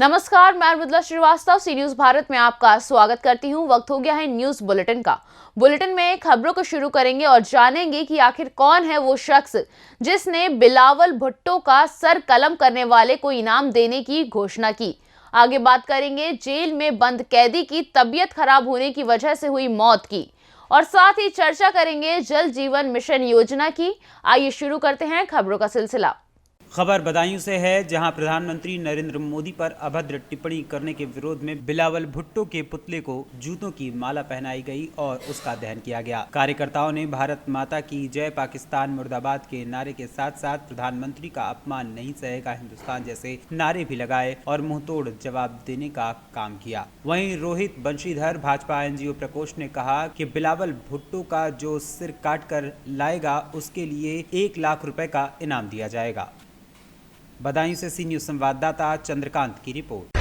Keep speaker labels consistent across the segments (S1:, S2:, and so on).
S1: नमस्कार, मैं मृदुला श्रीवास्तव सी न्यूज भारत में आपका स्वागत करती हूं। वक्त हो गया है न्यूज बुलेटिन का। बुलेटिन में खबरों को शुरू करेंगे और जानेंगे कि आखिर कौन है वो शख्स जिसने बिलावल भुट्टो का सर कलम करने वाले को इनाम देने की घोषणा की। आगे बात करेंगे जेल में बंद कैदी की तबीयत खराब होने की वजह से हुई मौत की, और साथ ही चर्चा करेंगे जल जीवन मिशन योजना की। आइए शुरू करते हैं खबरों का सिलसिला।
S2: खबर बदायूं से है, जहां प्रधानमंत्री नरेंद्र मोदी पर अभद्र टिप्पणी करने के विरोध में बिलावल भुट्टो के पुतले को जूतों की माला पहनाई गई और उसका दहन किया गया। कार्यकर्ताओं ने भारत माता की जय, पाकिस्तान मुर्दाबाद के नारे के साथ साथ प्रधानमंत्री का अपमान नहीं सहेगा हिंदुस्तान जैसे नारे भी लगाए और मुंहतोड़ जवाब देने का काम किया। वहीं रोहित बंशीधर भाजपा एनजीओ प्रकोष्ठ ने कहा कि बिलावल भुट्टो का जो सिर काट कर लाएगा उसके लिए 1 लाख रुपए का इनाम दिया जाएगा। बदायूं से सी न्यूज संवाददाता चंद्रकांत की रिपोर्ट।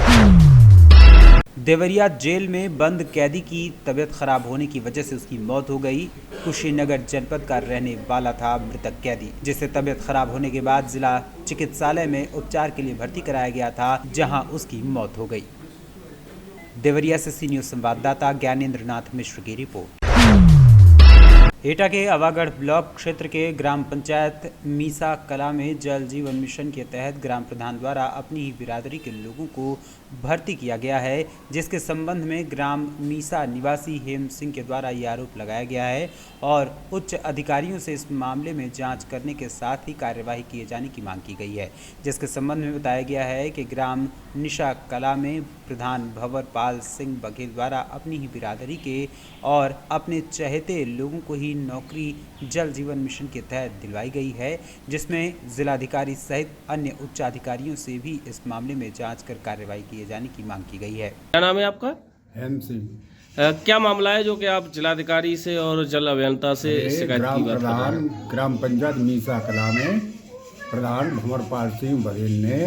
S2: देवरिया जेल में बंद कैदी की तबीयत खराब होने की वजह से उसकी मौत हो गई। कुशीनगर जनपद का रहने वाला था मृतक कैदी, जिसे तबीयत खराब होने के बाद जिला चिकित्सालय में उपचार के लिए भर्ती कराया गया था, जहां उसकी मौत हो गई। देवरिया से सी न्यूज संवाददाता ज्ञानेंद्र नाथ मिश्र की रिपोर्ट। एटा के अवागढ़ ब्लॉक क्षेत्र के ग्राम पंचायत मीसा कला में जल जीवन मिशन के तहत ग्राम प्रधान द्वारा अपनी ही बिरादरी के लोगों को भर्ती किया गया है, जिसके संबंध में ग्राम मीसा निवासी हेम सिंह के द्वारा ये आरोप लगाया गया है और उच्च अधिकारियों से इस मामले में जांच करने के साथ ही कार्यवाही किए जाने की मांग की गई है। जिसके संबंध में बताया गया है कि ग्राम निशा कला में प्रधान भंवर पाल सिंह बघेल द्वारा अपनी ही बिरादरी के और अपने चहेते लोगों को ही नौकरी जल जीवन मिशन के तहत दिलवाई गई है, जिसमें जिलाधिकारी सहित अन्य उच्च अधिकारियों से भी इस मामले में जांच कर कार्रवाई किए जाने की मांग की गई है।
S3: क्या नाम है आपका?
S4: हेम सिंह।
S3: क्या मामला है जो कि आप जिलाधिकारी से और जल अभियंता से शिकायत की बात कर रहे हैं?
S4: ग्राम पंचायत मीसा कला में प्रधान भंवर पाल सिंह बघेल ने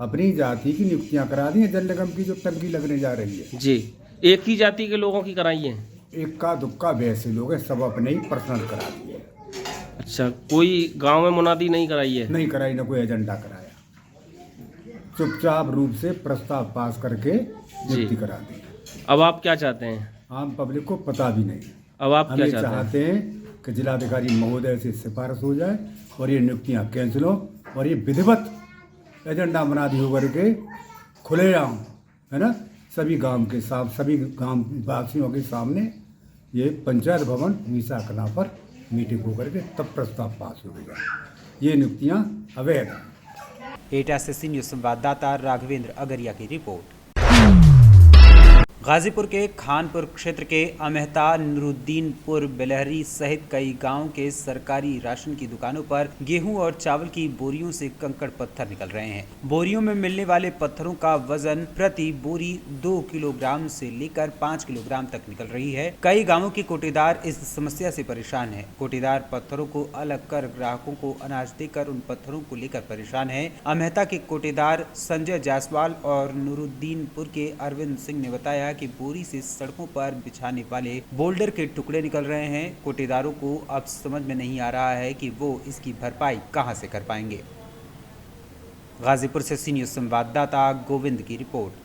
S4: अपनी जाति की नियुक्तियां करा दी हैं। जल निगम की जो टंकी लगने जा रही है
S3: जी, एक ही जाति के लोगों की कराई है?
S4: इक्का दुक्का वैसे लोग हैं, सब अपने ही पर्सनल करा दिए।
S3: अच्छा, कोई गांव में मुनादी नहीं कराई है?
S4: नहीं कराई, ना कोई एजेंडा कराया, चुपचाप रूप से प्रस्ताव पास करके नियुक्ति करा दी।
S3: अब आप क्या चाहते हैं?
S4: आम पब्लिक को पता भी नहीं।
S3: अब आप क्या
S4: हम
S3: चाहते
S4: हैं कि जिलाधिकारी महोदय से सिफारिश हो जाए और ये नियुक्तियां कैंसिल हो और ये विधिवत एजेंडा बना दी हो करके खुलेआम, है ना, सभी गांव के साथ, सभी गांव वासियों के सामने ये पंचायत भवन मीसा कला पर मीटिंग हो करके तब प्रस्ताव पास हो गया। ये नियुक्तियां अवैध हैं।
S2: एटा से सी न्यूज संवाददाता राघवेंद्र अगरिया की रिपोर्ट। गाजीपुर के खानपुर क्षेत्र के अमेहता, नूरुद्दीनपुर, बेलहरी सहित कई गांवों के सरकारी राशन की दुकानों पर गेहूं और चावल की बोरियों से कंकड़ पत्थर निकल रहे हैं। बोरियों में मिलने वाले पत्थरों का वजन प्रति बोरी 2 किलोग्राम से लेकर 5 किलोग्राम तक निकल रही है। कई गांवों के कोटेदार इस समस्या से परेशान हैं। कोटेदार पत्थरों को अलग कर ग्राहकों को अनाज देकर उन पत्थरों को लेकर परेशान है। अमेहता के कोटेदार संजय जायसवाल और नूरुद्दीनपुर के अरविंद सिंह ने बताया कि बोरी से सड़कों पर बिछाने वाले बोल्डर के टुकड़े निकल रहे हैं। कोटेदारों को अब समझ में नहीं आ रहा है कि वो इसकी भरपाई कहां से कर पाएंगे। गाजीपुर से सी न्यूज संवाददाता गोविंद की रिपोर्ट।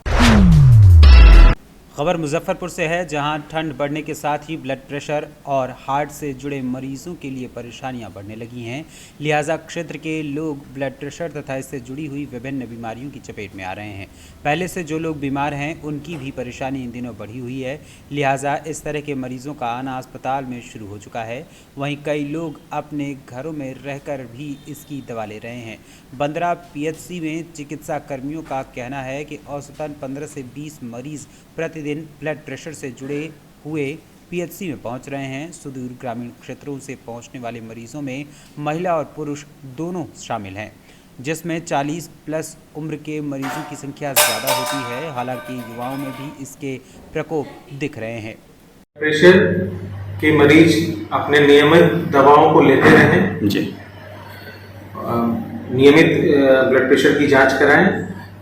S2: खबर मुजफ्फरपुर से है, जहां ठंड बढ़ने के साथ ही ब्लड प्रेशर और हार्ट से जुड़े मरीजों के लिए परेशानियां बढ़ने लगी हैं। लिहाजा क्षेत्र के लोग ब्लड प्रेशर तथा इससे जुड़ी हुई विभिन्न बीमारियों की चपेट में आ रहे हैं। पहले से जो लोग बीमार हैं उनकी भी परेशानी इन दिनों बढ़ी हुई है। लिहाजा इस तरह के मरीजों का आना अस्पताल में शुरू हो चुका है। वहीं कई लोग अपने घरों में रहकर भी इसकी दवा ले रहे हैं। बंदरा पीएचसी में चिकित्सा कर्मियों का कहना है कि औसतन 15 से 20 मरीज प्रतिदिन ब्लड प्रेशर से जुड़े हुए पीएचसी में पहुंच रहे हैं। सुदूर ग्रामीण क्षेत्रों से पहुंचने वाले मरीजों में महिला और पुरुष दोनों शामिल हैं, जिसमें 40 प्लस उम्र के मरीजों की संख्या ज़्यादा होती है। हालांकि युवाओं में भी इसके प्रकोप दिख रहे हैं।
S5: प्रेशर के मरीज अपने नियमित दवाओं को लेते रहें जी। नियमित ब्लड प्रेशर की जांच कराएं,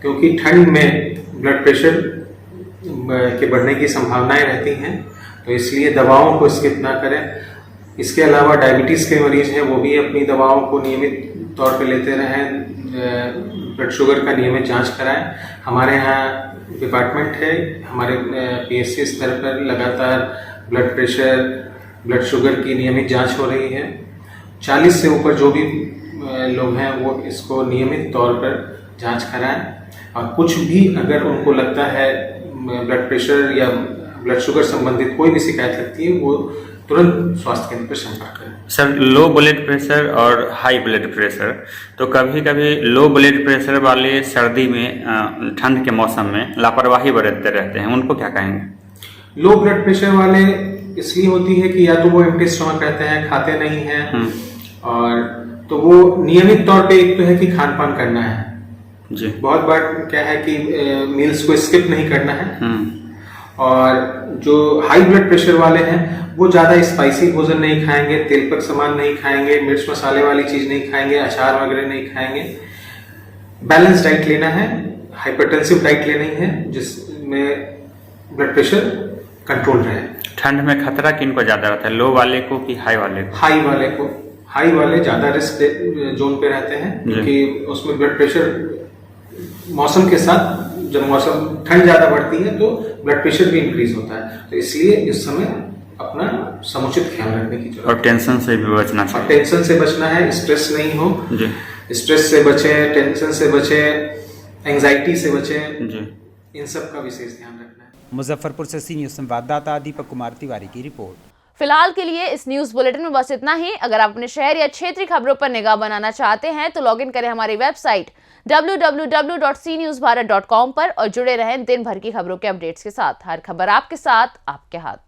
S5: क्योंकि ठंड में ब्लड प्रेशर के बढ़ने की संभावनाएं रहती हैं, तो इसलिए दवाओं को स्किप ना करें। इसके अलावा डायबिटीज़ के मरीज हैं, वो भी अपनी दवाओं को नियमित तौर पे लेते रहें। ब्लड शुगर का नियमित जांच कराएं। हमारे यहाँ डिपार्टमेंट है, हमारे पीएससी स्तर पर लगातार ब्लड प्रेशर, ब्लड शुगर की नियमित जांच हो रही है। 40 से ऊपर जो भी लोग हैं वो इसको नियमित तौर पर जांच कराएं, और कुछ भी अगर उनको लगता है ब्लड प्रेशर या ब्लड शुगर संबंधित कोई भी शिकायत लगती है, वो तुरंत स्वास्थ्य केंद्र पर संपर्क करें।
S6: सर, लो ब्लड प्रेशर और हाई ब्लड प्रेशर, तो कभी कभी लो ब्लड प्रेशर वाले सर्दी में, ठंड के मौसम में लापरवाही बरतते रहते हैं, उनको क्या कहेंगे?
S5: लो ब्लड प्रेशर वाले इसलिए होती है कि या तो वो एम्प्टी स्टमक रहते हैं, खाते नहीं हैं, और तो वो नियमित तौर पे एक तो है कि खान पान करना है
S6: जी,
S5: बहुत बार क्या है कि मील्स को स्किप नहीं करना है। और जो हाई ब्लड प्रेशर वाले हैं वो ज्यादा स्पाइसी भोजन नहीं खाएंगे, तेलपक सामान नहीं खाएंगे, मिर्च मसाले वाली चीज नहीं खाएंगे, अचार वगैरह नहीं खाएंगे। बैलेंस डाइट लेना है, हाइपरटेंसिव डाइट लेनी है जिसमें ब्लड प्रेशर कंट्रोल रहे।
S6: ठंड में खतरा किनको ज्यादा रहता है, लो वाले को कि हाई वाले को?
S5: हाई वाले ज्यादा रिस्क जोन पे रहते हैं, क्योंकि उसमें ब्लड प्रेशर मौसम के साथ, जब मौसम ठंड ज्यादा बढ़ती है तो ब्लड प्रेशर भी इंक्रीज होता है, तो इसलिए इस समय अपना समुचित ख्याल रखने की जरूरत है।
S6: और टेंशन से भी बचना चाहिए।
S5: टेंशन से बचना है, स्ट्रेस नहीं हो
S6: जी,
S5: स्ट्रेस से बचें, टेंशन से बचें, एंजाइटी से बचें
S6: जी,
S5: इन सब का विशेष ध्यान रखना है।
S2: मुजफ्फरपुर से सी न्यूज़ संवाददाता दीपक कुमार तिवारी की रिपोर्ट।
S1: फिलहाल के लिए इस न्यूज बुलेटिन में बस इतना ही। अगर आप अपने शहर या क्षेत्रीय खबरों पर निगाह बनाना चाहते हैं तो लॉग इन करें हमारी वेबसाइट www.cnewsbharat.com पर और जुड़े रहें दिन भर की खबरों के अपडेट्स के साथ। हर खबर आपके साथ, आपके हाथ।